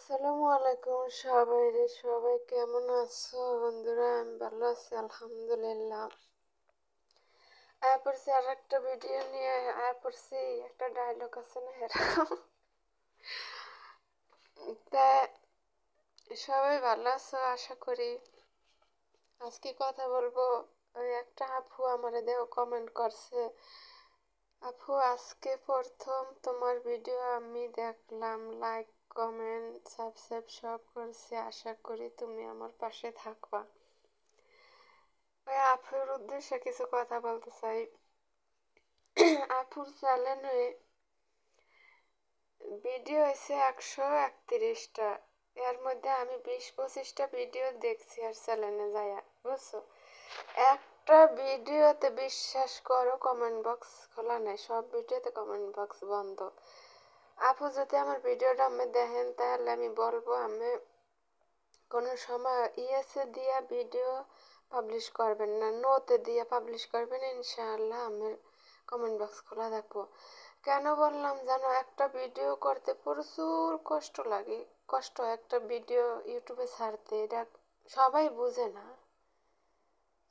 আসসালামু আলাইকুম সবাই কেমন আছো বন্ধুরা? আমি ভালো আছি আলহামদুলিল্লাহ। পড়ছি আর একটা ভিডিও নিয়ে পড়ছি। একটা ডায়লগ আছে না এরকম। তা সবাই ভালো আছো আশা করি। আজকে কথা বলবো, ওই একটা আপু আমারে দেও কমেন্ট করছে, আপু আজকে প্রথম তোমার ভিডিও আমি দেখলাম, লাইক কমেন্ট সাবস্ক্রাইব সব করছি, আশা করি তুমি আমার পাশে থাকবা। ওই আপুর উদ্দেশ্যে কিছু কথা বলতে চাই। আপুর চ্যানেলে ভিডিও হয়েছে 131টা, এর মধ্যে আমি 20-25টা ভিডিও দেখছি আর চ্যানেলে যাইয়া, বুঝছো? একটা ভিডিওতে বিশ্বাস করো কমেন্ট বক্স খোলা নাই, সব ভিডিওতে কমেন্ট বক্স বন্ধ। আপু যদি আমার ভিডিওটা আমি দেখেন তাহলে আমি বলবো আমি কোনো সময় ইয়েসে দিয়া ভিডিও পাবলিশ করবেন না, নোতে দিয়ে পাবলিশ করবেন, ইনশাআল্লাহ আমার কমেন্ট বক্স খোলা থাকবো। কেন বললাম জানো? একটা ভিডিও করতে প্রচুর কষ্ট লাগে, কষ্ট একটা ভিডিও ইউটিউবে ছাড়তে, এটা সবাই বুঝে না।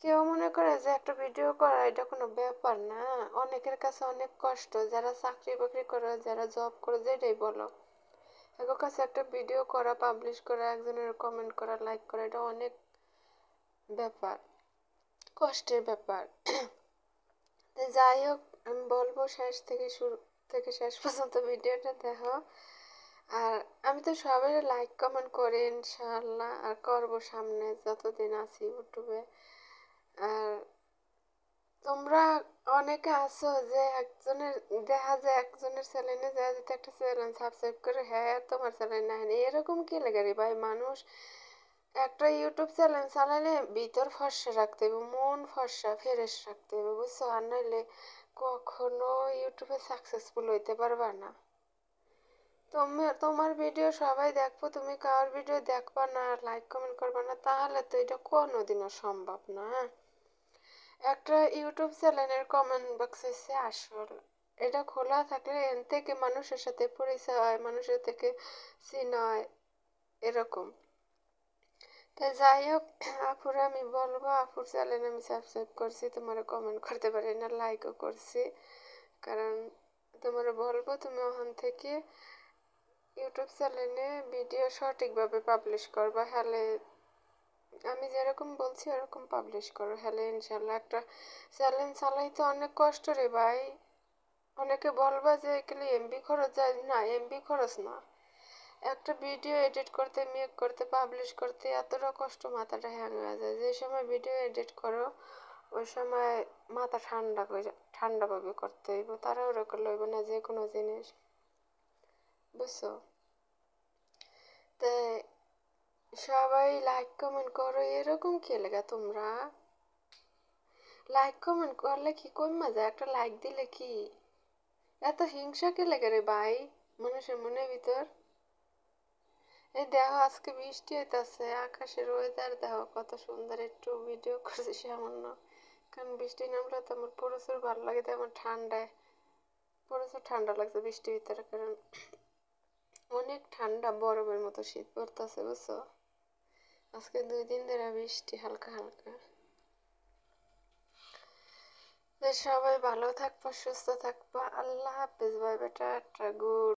কেউ মনে করে যে একটা ভিডিও করা এটা কোনো ব্যাপার না, অনেকের কাছে অনেক কষ্ট, যারা চাকরি বাকরি করে, যারা জব করে, যেটাই বলো, এর কাছে একটা ভিডিও করা, পাবলিশ করা, একজনের কমেন্ট করা, লাইক করা, এটা অনেক ব্যাপার, কষ্টের ব্যাপার। যাই হোক, আমি বলবো শেষ থেকে শুরু থেকে শেষ পর্যন্ত ভিডিওটা দেখো। আর আমি তো সবাই লাইক কমেন্ট করি ইনশাআল্লাহ, আর করবো সামনে যতদিন আছি ইউটিউবে। আর তোমরা অনেকে আছো যে একজনের দেখা যায়, একজনের চ্যানেলে যায় যদি একটা চ্যানেল সাবস্ক্রাইব করে, হ্যাঁ তোমার চ্যানেল না, এরকম কি লাগে রে ভাই? মানুষ একটা ইউটিউব চ্যানেল চালালে ভিতর ফর্সা রাখতে হবে, মন ফর্সা ফ্রেশ রাখতে হবে, বুঝছো? আর নাইলে কখনো ইউটিউবে সাকসেসফুল হইতে পারবা না। তুমি তোমার ভিডিও সবাই দেখবো, তুমি কার ভিডিও দেখবা না, লাইক কমেন্ট করবা না, তাহলে তো এটা কোনোদিনও সম্ভব না। একটা ইউটিউব চ্যানেলের কমেন্ট বক্স হচ্ছে আসল, এটা খোলা থাকলে এন থেকে মানুষের সাথে পরিচয় হয়, মানুষের থেকে চিনা হয়, এরকম। তাই যাই হোক, আপুরা আমি বলবো, আপুর চ্যানেল আমি সাবস্ক্রাইব করছি, তোমার কমেন্ট করতে পারি না, লাইকও করছি, কারণ তোমার বলবো তুমি ওখান থেকে ইউটিউব চ্যানেলে ভিডিও সঠিকভাবে পাবলিশ করবা, হলে আমি যেরকম বলছি ওরকম পাবলিশ করো, হলে ইনশাল্লাহ। একটা চ্যালেঞ্জ চালাইতে অনেক কষ্ট রে ভাই। অনেকে বলবা যে এগুলি এমবি খরচ যায় না, এমবি খরচ না, একটা ভিডিও এডিট করতে, মেক করতে, পাবলিশ করতে এতটা কষ্ট, মাথাটা হ্যাং হয়ে যায়। যে সময় ভিডিও এডিট করো ওই সময় মাথা ঠান্ডা করে, ঠান্ডাভাবে করতে হইব, তারা ওরকম লইব না যে কোনো জিনিস, বুঝছো? তাই সবাই লাইক কমেন্ট করো, এরকম কি লেগা তোমরা? লাইক কমেন্ট করলে কি কমা যায়? একটা লাইক দিলে কি এত হিংসা কে লেগে রে ভাই মানুষের মনের ভিতর? এই দেখো আজকে বৃষ্টি হইতাছে, আকাশের ওয়েদার দেখো কত সুন্দর, একটু ভিডিও করছি সামান্য, কারণ বৃষ্টি নামলে তো আমার প্রচুর ভালো লাগে, তো আমার ঠান্ডায় প্রচুর ঠান্ডা লাগছে বৃষ্টির ভিতরে, কারণ অনেক ঠান্ডা, বরফের মতো শীত পড়তেছে, বুঝছো? আজকে 2 দিন ধরে বৃষ্টি হালকা হালকা। সবাই ভালো থাকবা, সুস্থ থাকবা, আল্লাহ হাফেজ, বাই বেটা, গুড।